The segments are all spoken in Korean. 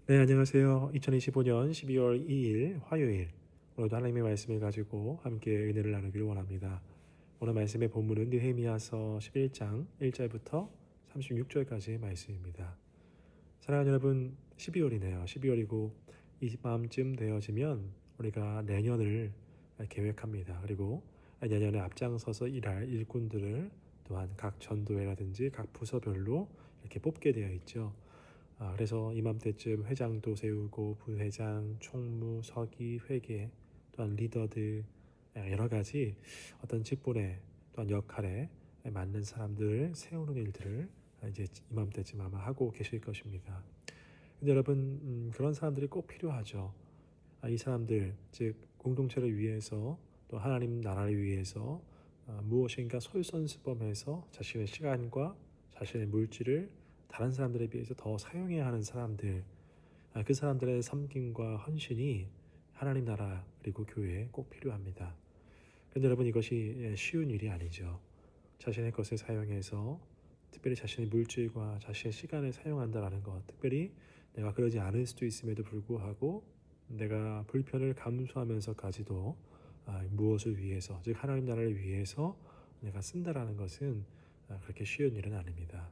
네, 안녕하세요. 2025년 12월 2일 화요일, 오늘도 하나님의 말씀을 가지고 함께 은혜를 나누기를 원합니다. 오늘 말씀의 본문은 느헤미야서 11장 1절부터 36절까지의 말씀입니다. 사랑하는 여러분, 12월이네요. 12월이고 이 마음쯤 되어지면 우리가 내년을 계획합니다. 그리고 내년에 앞장서서 일할 일꾼들을 또한 각 전도회라든지 각 부서별로 이렇게 뽑게 되어 있죠. 그래서 이맘때쯤 회장도 세우고 부회장, 총무, 서기, 회계, 또한 리더들 여러 가지 어떤 직분에 또한 역할에 맞는 사람들을 세우는 일들을 이제 이맘때쯤 아마 하고 계실 것입니다. 근데 여러분 그런 사람들이 꼭 필요하죠. 이 사람들 즉 공동체를 위해서 또 하나님 나라를 위해서 무엇인가 솔선수범해서 자신의 시간과 자신의 물질을 다른 사람들에 비해서 더 사용해야 하는 사람들, 그 사람들의 섬김과 헌신이 하나님 나라 그리고 교회에 꼭 필요합니다. 그런데 여러분 이것이 쉬운 일이 아니죠. 자신의 것을 사용해서 특별히 자신의 물질과 자신의 시간을 사용한다라는 것, 특별히 내가 그러지 않을 수도 있음에도 불구하고 내가 불편을 감수하면서까지도 무엇을 위해서, 즉 하나님 나라를 위해서 내가 쓴다라는 것은 그렇게 쉬운 일은 아닙니다.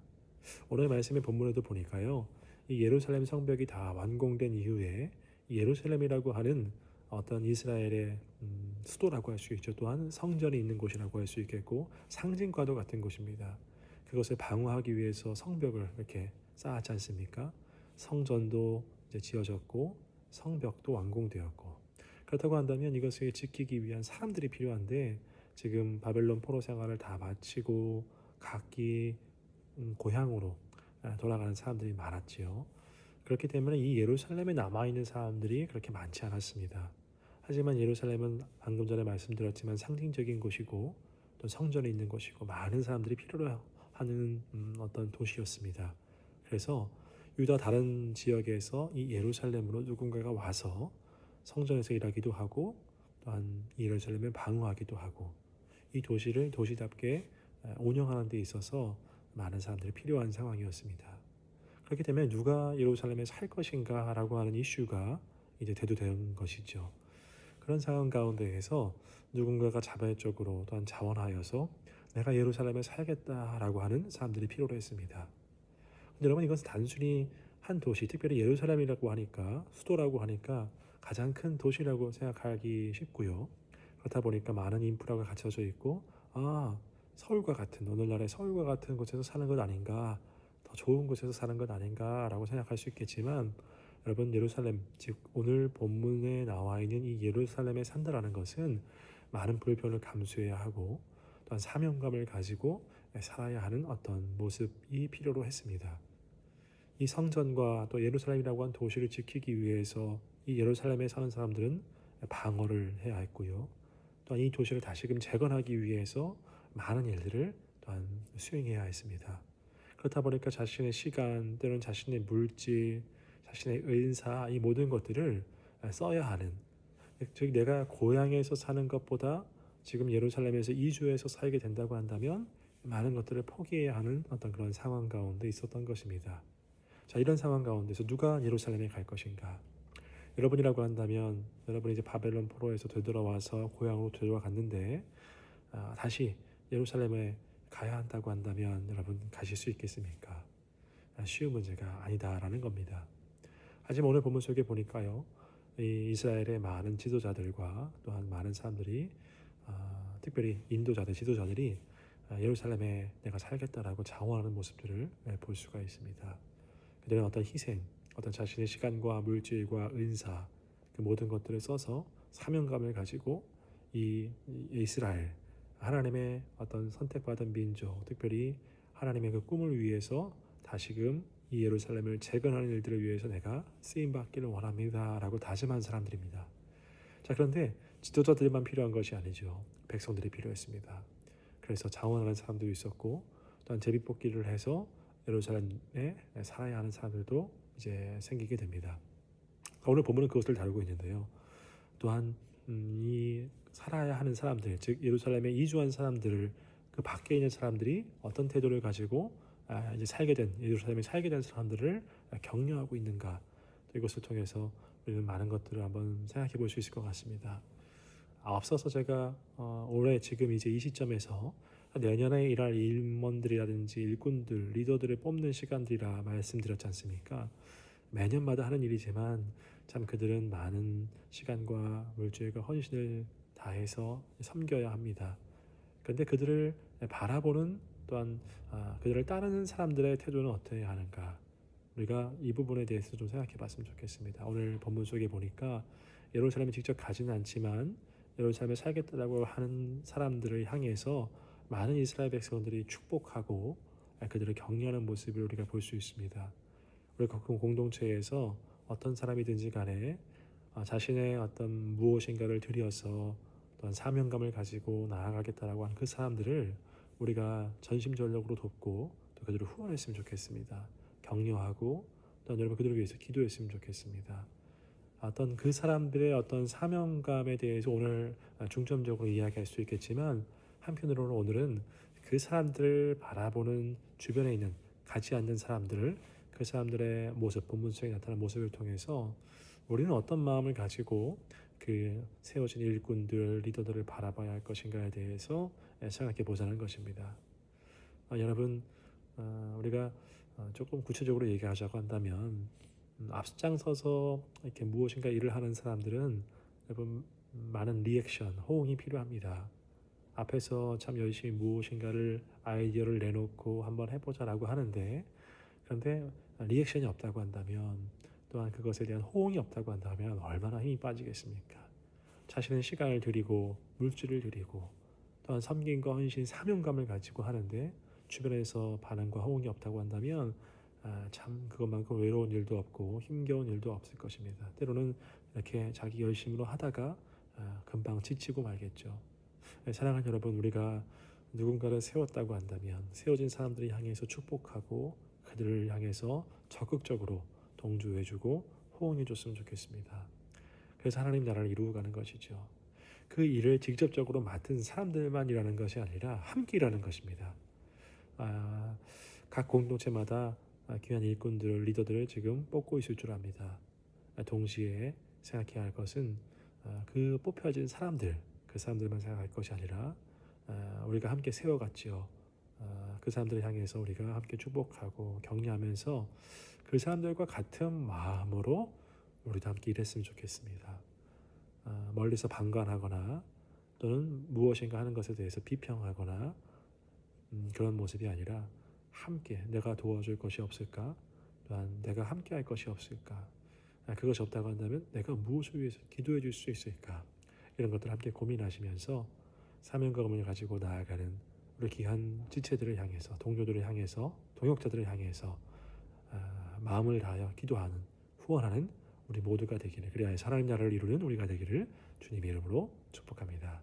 오늘 말씀의 본문에도 보니까요, 이 예루살렘 성벽이 다 완공된 이후에 이 예루살렘이라고 하는 어떤 이스라엘의 수도라고 할 수 있죠. 또한 성전이 있는 곳이라고 할 수 있겠고 상징과도 같은 곳입니다. 그것을 방어하기 위해서 성벽을 이렇게 쌓았지 않습니까? 성전도 이제 지어졌고 성벽도 완공되었고, 그렇다고 한다면 이것을 지키기 위한 사람들이 필요한데 지금 바벨론 포로 생활을 다 마치고 각기 고향으로 돌아가는 사람들이 많았지요. 그렇기 때문에 이 예루살렘에 남아있는 사람들이 그렇게 많지 않았습니다. 하지만 예루살렘은 방금 전에 말씀드렸지만 상징적인 곳이고 또 성전이 있는 곳이고 많은 사람들이 필요로 하는 어떤 도시였습니다. 그래서 유다 다른 지역에서 이 예루살렘으로 누군가가 와서 성전에서 일하기도 하고 또한 이 예루살렘을 방어하기도 하고 이 도시를 도시답게 운영하는 데 있어서 많은 사람들이 필요한 상황이었습니다. 그렇기 때문에 누가 예루살렘에 살 것인가 라고 하는 이슈가 이제 대두되는 것이죠. 그런 상황 가운데에서 누군가가 자발적으로 또한 자원하여서 내가 예루살렘에 살겠다라고 하는 사람들이 필요로 했습니다. 근데 여러분 이것은 단순히 한 도시, 특별히 예루살렘이라고 하니까 수도라고 하니까 가장 큰 도시라고 생각하기 쉽고요. 그렇다 보니까 많은 인프라가 갖춰져 있고 서울과 같은 오늘날의 서울과 같은 곳에서 사는 것 아닌가, 더 좋은 곳에서 사는 것 아닌가라고 생각할 수 있겠지만 여러분 예루살렘 즉 오늘 본문에 나와 있는 이 예루살렘에 산다라는 것은 많은 불편을 감수해야 하고 또한 사명감을 가지고 살아야 하는 어떤 모습이 필요로 했습니다. 이 성전과 또 예루살렘이라고 한 도시를 지키기 위해서 이 예루살렘에 사는 사람들은 방어를 해야 했고요. 또한 이 도시를 다시금 재건하기 위해서 많은 일들을 또한 수행해야 했습니다. 그렇다 보니까 자신의 시간 또는 자신의 물질, 자신의 은사 이 모든 것들을 써야 하는, 즉 내가 고향에서 사는 것보다 지금 예루살렘에서 이주해서 살게 된다고 한다면 많은 것들을 포기해야 하는 어떤 그런 상황 가운데 있었던 것입니다. 자, 이런 상황 가운데서 누가 예루살렘에 갈 것인가? 여러분이라고 한다면 여러분이 이제 바벨론 포로에서 되돌아와서 고향으로 되돌아갔는데 다시 예루살렘에 가야 한다고 한다면 여러분 가실 수 있겠습니까? 쉬운 문제가 아니다라는 겁니다. 하지만 오늘 본문 속에 보니까요, 이 이스라엘의 많은 지도자들과 또한 많은 사람들이 특별히 인도자들, 지도자들이 예루살렘에 내가 살겠다라고 자원하는 모습들을 볼 수가 있습니다. 그들은 어떤 희생, 어떤 자신의 시간과 물질과 은사 그 모든 것들을 써서 사명감을 가지고 이 이스라엘 하나님의 어떤 선택받은 민족, 특별히 하나님의 그 꿈을 위해서 다시금 이 예루살렘을 재건하는 일들을 위해서 내가 쓰임 받기를 원합니다라고 다짐한 사람들입니다. 자, 그런데 지도자들만 필요한 것이 아니죠. 백성들이 필요했습니다. 그래서 자원하는 사람도 있었고 또한 제비뽑기를 해서 예루살렘에 살아야 하는 사람들도 이제 생기게 됩니다. 오늘 본문은 그것을 다루고 있는데요. 또한 이 살아야 하는 사람들, 즉 예루살렘에 이주한 사람들을 그 밖에 있는 사람들이 어떤 태도를 가지고 이제 살게 된 예루살렘에 살게 된 사람들을 격려하고 있는가, 이것을 통해서 우리는 많은 것들을 한번 생각해 볼 수 있을 것 같습니다. 앞서서 제가 올해 지금 이제 이 시점에서 내년에 일할 임원들이라든지 일꾼들, 리더들을 뽑는 시간들이라 말씀드렸지 않습니까? 매년마다 하는 일이지만 참 그들은 많은 시간과 물질과 헌신을 다해서 섬겨야 합니다. 그런데 그들을 바라보는 또한 그들을 따르는 사람들의 태도는 어떠해야 하는가? 우리가 이 부분에 대해서 좀 생각해 봤으면 좋겠습니다. 오늘 본문 속에 보니까 예루살렘에 직접 가지는 않지만 예루살렘에 살겠다라고 하는 사람들을 향해서 많은 이스라엘 백성들이 축복하고 그들을 격려하는 모습을 우리가 볼 수 있습니다. 우리 공동체에서 어떤 사람이든지 간에 자신의 어떤 무엇인가를 들여서 어떤 사명감을 가지고 나아가겠다라고 하는 그 사람들을 우리가 전심전력으로 돕고 또 그들을 후원했으면 좋겠습니다. 격려하고 또 여러분 그들을 위해서 기도했으면 좋겠습니다. 어떤 그 사람들의 어떤 사명감에 대해서 오늘 중점적으로 이야기할 수 있겠지만 한편으로는 오늘은 그 사람들을 바라보는 주변에 있는 가지 않는 사람들을 그 사람들의 모습, 본문 속에 나타난 모습을 통해서 우리는 어떤 마음을 가지고 그 세워진 일꾼들, 리더들을 바라봐야 할 것인가에 대해서 생각해 보자는 것입니다. 여러분, 우리가 조금 구체적으로 얘기하자고 한다면 앞장서서 이렇게 무엇인가 일을 하는 사람들은 여러분 많은 리액션, 호응이 필요합니다. 앞에서 참 열심히 무엇인가를 아이디어를 내놓고 한번 해보자라고 하는데 그런데 리액션이 없다고 한다면 또한 그것에 대한 호응이 없다고 한다면 얼마나 힘이 빠지겠습니까? 자신의 시간을 들이고 물질을 들이고 또한 섬김과 헌신, 사명감을 가지고 하는데 주변에서 반응과 호응이 없다고 한다면 참 그것만큼 외로운 일도 없고 힘겨운 일도 없을 것입니다. 때로는 이렇게 자기 열심으로 하다가 금방 지치고 말겠죠. 사랑하는 여러분, 우리가 누군가를 세웠다고 한다면 세워진 사람들을 향해서 축복하고 그들을 향해서 적극적으로 동조해주고 호응해줬으면 좋겠습니다. 그래서 하나님 나라를 이루어가는 것이죠. 그 일을 직접적으로 맡은 사람들만 일하는 것이 아니라 함께 일하는 것입니다. 각 공동체마다 귀한 일꾼들, 리더들을 지금 뽑고 있을 줄 압니다. 동시에 생각해야 할 것은 그 뽑혀진 사람들, 그 사람들만 생각할 것이 아니라 우리가 함께 세워갔지요. 그 사람들을 향해서 우리가 함께 축복하고 격려하면서 그 사람들과 같은 마음으로 우리도 함께 일했으면 좋겠습니다. 멀리서 방관하거나 또는 무엇인가 하는 것에 대해서 비평하거나 그런 모습이 아니라 함께 내가 도와줄 것이 없을까? 또한 내가 함께 할 것이 없을까? 그것이 없다고 한다면 내가 무엇을 위해서 기도해 줄 수 있을까? 이런 것들을 함께 고민하시면서 사명감을 가지고 나아가는 우리 귀한 지체들을 향해서 동료들을 향해서 동역자들을 향해서 마음을 다하여 기도하는 후원하는 우리 모두가 되기를 그리하여 하나님 나라를 이루는 우리가 되기를 주님의 이름으로 축복합니다.